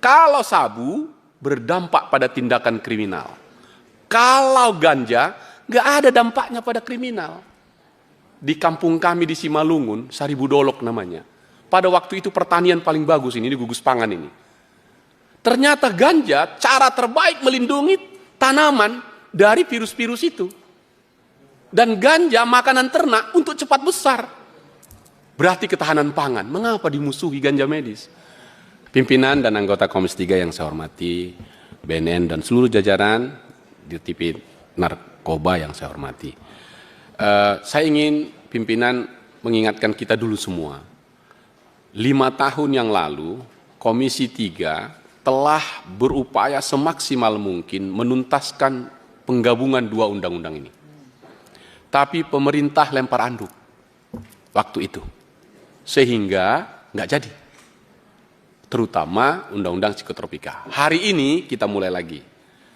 Kalau sabu berdampak pada tindakan kriminal. Kalau ganja nggak ada dampaknya pada kriminal. Di kampung kami di Simalungun, Saribudolok namanya. Pada waktu itu pertanian paling bagus ini di gugus pangan ini. Ternyata ganja cara terbaik melindungi tanaman dari virus-virus itu. Dan ganja makanan ternak untuk cepat besar. Berarti ketahanan pangan. Mengapa dimusuhi ganja medis? Pimpinan dan anggota Komisi 3 yang saya hormati, BNN dan seluruh jajaran di TV narkoba yang saya hormati. Saya ingin pimpinan mengingatkan kita dulu semua. 5 tahun yang lalu, Komisi 3 telah berupaya semaksimal mungkin menuntaskan penggabungan 2 undang-undang ini. Tapi pemerintah lempar anduk waktu itu. Sehingga nggak jadi. Terutama undang-undang psikotropika. Hari ini kita mulai lagi.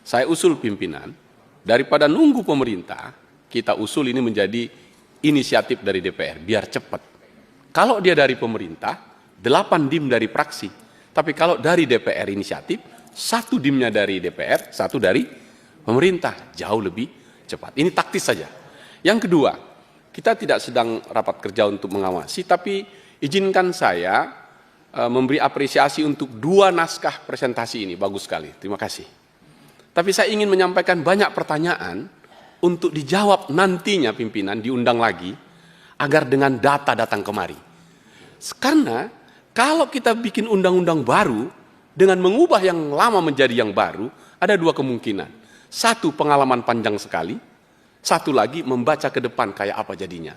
Saya usul pimpinan, daripada nunggu pemerintah, kita usul ini menjadi inisiatif dari DPR, biar cepat. Kalau dia dari pemerintah, 8 dim dari praksi. Tapi kalau dari DPR inisiatif, 1 dimnya dari DPR, 1 dari pemerintah. Jauh lebih cepat. Ini taktis saja. Yang kedua, kita tidak sedang rapat kerja untuk mengawasi, tapi izinkan saya memberi apresiasi untuk 2 naskah presentasi ini. Bagus sekali, terima kasih. Tapi saya ingin menyampaikan banyak pertanyaan untuk dijawab nantinya pimpinan diundang lagi agar dengan data datang kemari. Karena kalau kita bikin undang-undang baru dengan mengubah yang lama menjadi yang baru, ada 2 kemungkinan. 1, pengalaman panjang sekali. 1 lagi, membaca ke depan kayak apa jadinya.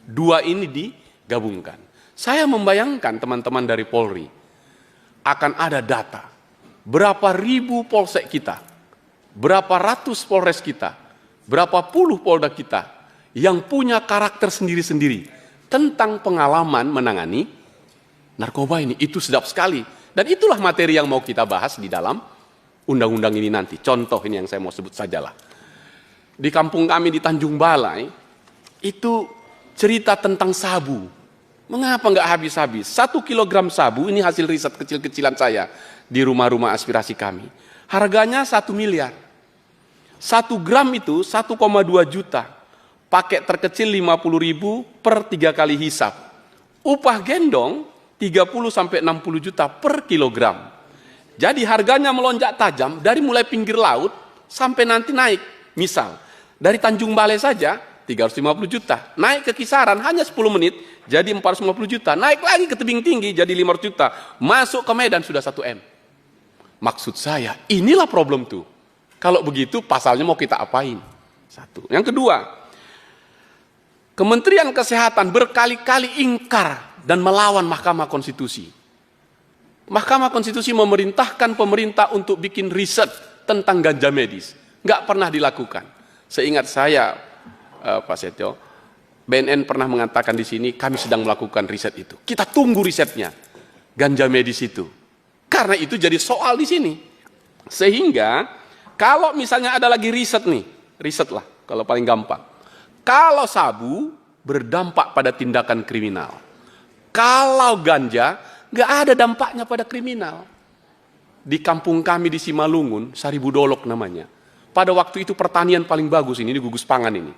2 ini digabungkan. Saya membayangkan teman-teman dari Polri akan ada data berapa ribu polsek kita, berapa ratus polres kita, berapa puluh polda kita yang punya karakter sendiri-sendiri tentang pengalaman menangani narkoba ini. Itu sedap sekali. Dan itulah materi yang mau kita bahas di dalam undang-undang ini nanti. Contoh ini yang saya mau sebut sajalah. Di kampung kami di Tanjung Balai, itu cerita tentang sabu. Mengapa nggak habis-habis? 1 kilogram sabu, ini hasil riset kecil-kecilan saya di rumah-rumah aspirasi kami. Harganya 1 miliar. 1 gram itu 1,2 juta. Paket terkecil 50.000 per 3 kali hisap. Upah gendong 30-60 juta per kilogram. Jadi harganya melonjak tajam dari mulai pinggir laut sampai nanti naik. Misal, dari Tanjung Balai saja 350 juta. Naik ke kisaran hanya 10 menit jadi 450 juta. Naik lagi ke tebing tinggi jadi 500 juta. Masuk ke Medan sudah 1 M. Maksud saya, inilah problem tuh. Kalau begitu pasalnya mau kita apain? 1. Yang kedua, Kementerian Kesehatan berkali-kali ingkar dan melawan Mahkamah Konstitusi. Mahkamah Konstitusi memerintahkan pemerintah untuk bikin riset tentang ganja medis. Nggak pernah dilakukan. Seingat saya, Pak Setio, BNN pernah mengatakan di sini, kami sedang melakukan riset itu. Kita tunggu risetnya, ganja medis itu. Karena itu jadi soal di sini. Sehingga, kalau misalnya ada lagi riset nih, riset lah, kalau paling gampang. Kalau sabu berdampak pada tindakan kriminal. Kalau ganja, nggak ada dampaknya pada kriminal. Di kampung kami di Simalungun, Saribudolok namanya. Pada waktu itu pertanian paling bagus ini di gugus pangan ini.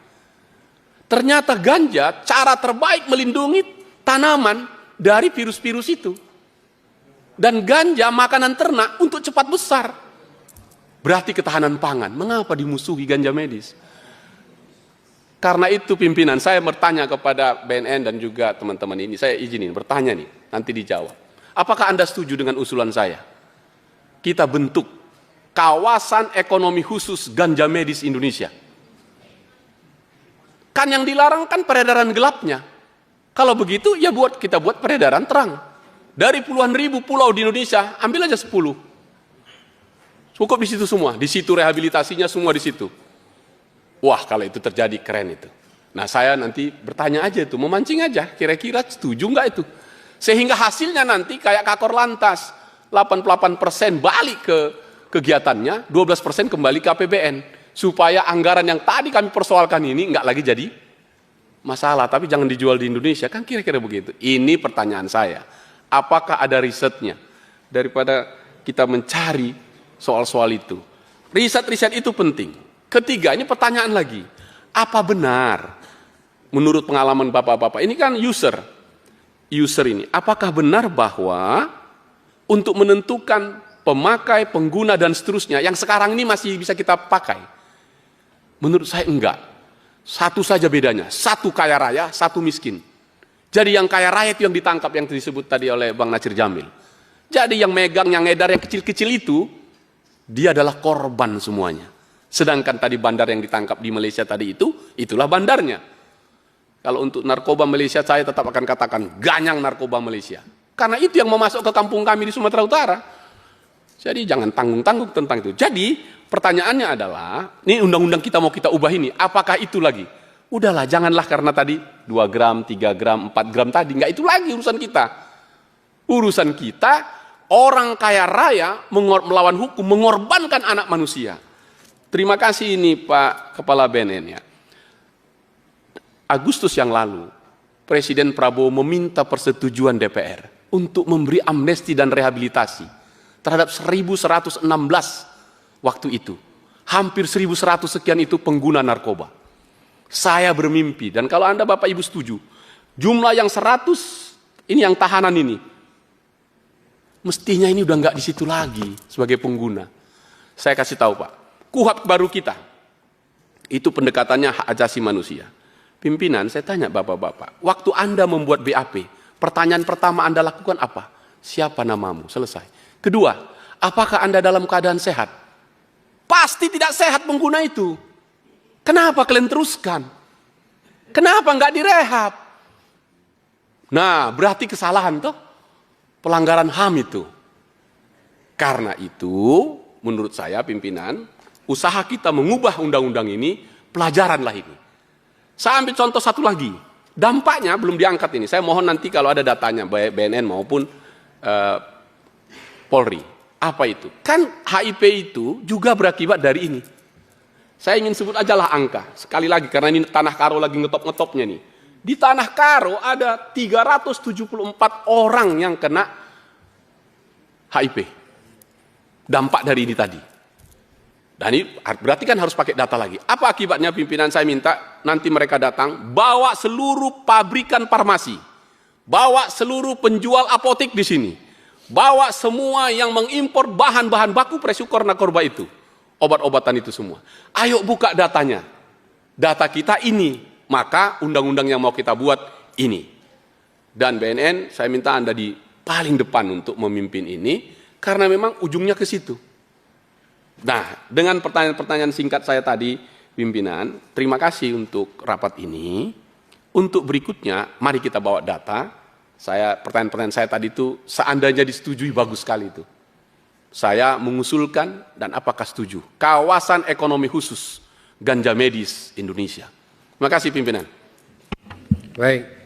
Ternyata ganja cara terbaik melindungi tanaman dari virus-virus itu. Dan ganja makanan ternak untuk cepat besar. Berarti ketahanan pangan. Mengapa dimusuhi ganja medis? Karena itu pimpinan, saya bertanya kepada BNN dan juga teman-teman ini. Saya izinin bertanya nih, nanti dijawab. Apakah Anda setuju dengan usulan saya? Kita bentuk kawasan ekonomi khusus ganja medis Indonesia. Kan yang dilarang kan peredaran gelapnya. Kalau begitu ya kita buat peredaran terang. Dari puluhan ribu pulau di Indonesia, ambil aja 10. Cukup di situ semua, di situ rehabilitasinya semua di situ. Wah, kalau itu terjadi keren itu. Nah, saya nanti bertanya aja itu, memancing aja, kira-kira setuju nggak itu? Sehingga hasilnya nanti kayak Kakor Lantas, 88% balik ke kegiatannya, 12% kembali ke APBN. Supaya anggaran yang tadi kami persoalkan ini nggak lagi jadi masalah, tapi jangan dijual di Indonesia, kan kira-kira begitu. Ini pertanyaan saya, apakah ada risetnya? Daripada kita mencari soal-soal itu. Riset-riset itu penting. Ketiga, ini pertanyaan lagi. Apa benar menurut pengalaman Bapak-Bapak, ini kan user ini, apakah benar bahwa untuk menentukan pemakai, pengguna, dan seterusnya, yang sekarang ini masih bisa kita pakai? Menurut saya enggak. Satu saja bedanya, satu kaya raya, satu miskin. Jadi yang kaya raya itu yang ditangkap, yang disebut tadi oleh Bang Natsir Jamil. Jadi yang megang, yang ngedar, yang kecil-kecil itu, dia adalah korban semuanya. Sedangkan tadi bandar yang ditangkap di Malaysia tadi itu, itulah bandarnya. Kalau untuk narkoba Malaysia, saya tetap akan katakan ganyang narkoba Malaysia. Karena itu yang mau masuk ke kampung kami di Sumatera Utara. Jadi jangan tanggung-tanggung tentang itu. Jadi pertanyaannya adalah, ini undang-undang kita mau kita ubah ini, apakah itu lagi? Udahlah, janganlah karena tadi 2 gram, 3 gram, 4 gram tadi. Enggak itu lagi urusan kita. Urusan kita, orang kaya raya melawan hukum, mengorbankan anak manusia. Terima kasih ini Pak Kepala BNN ya. Agustus yang lalu, Presiden Prabowo meminta persetujuan DPR untuk memberi amnesti dan rehabilitasi terhadap 1.116 waktu itu. Hampir 1.100 sekian itu pengguna narkoba. Saya bermimpi, dan kalau Anda Bapak Ibu setuju, jumlah yang 100, ini yang tahanan ini, mestinya ini udah nggak di situ lagi sebagai pengguna. Saya kasih tahu Pak, KUHP baru kita, itu pendekatannya hak asasi manusia. Pimpinan, saya tanya Bapak-Bapak, waktu Anda membuat BAP, pertanyaan pertama Anda lakukan apa? Siapa namamu? Selesai. Kedua, apakah Anda dalam keadaan sehat? Pasti tidak sehat pengguna itu. Kenapa kalian teruskan? Kenapa nggak direhab? Nah, berarti kesalahan toh? Pelanggaran HAM itu. Karena itu, menurut saya pimpinan, usaha kita mengubah undang-undang ini, pelajaranlah ini. Saya ambil contoh satu lagi. Dampaknya belum diangkat ini. Saya mohon nanti kalau ada datanya, baik BNN maupun Polri. Apa itu? Kan HIP itu juga berakibat dari ini. Saya ingin sebut aja lah angka. Sekali lagi, karena ini Tanah Karo lagi ngetop-ngetopnya nih. Di Tanah Karo ada 374 orang yang kena HIP. Dampak dari ini tadi. Dan ini berarti kan harus pakai data lagi. Apa akibatnya pimpinan? Saya minta nanti mereka datang, bawa seluruh pabrikan farmasi, bawa seluruh penjual apotek di sini, bawa semua yang mengimpor bahan-bahan baku presukor narkoba itu, obat-obatan itu semua. Ayo buka datanya. Data kita ini, maka undang-undang yang mau kita buat ini. Dan BNN, saya minta Anda di paling depan untuk memimpin ini, karena memang ujungnya ke situ. Nah, dengan pertanyaan-pertanyaan singkat saya tadi, pimpinan, terima kasih untuk rapat ini. Untuk berikutnya, mari kita bawa data. Pertanyaan-pertanyaan saya tadi itu, seandainya disetujui, bagus sekali itu. Saya mengusulkan, dan apakah setuju, kawasan ekonomi khusus ganja medis Indonesia. Terima kasih pimpinan. Baik.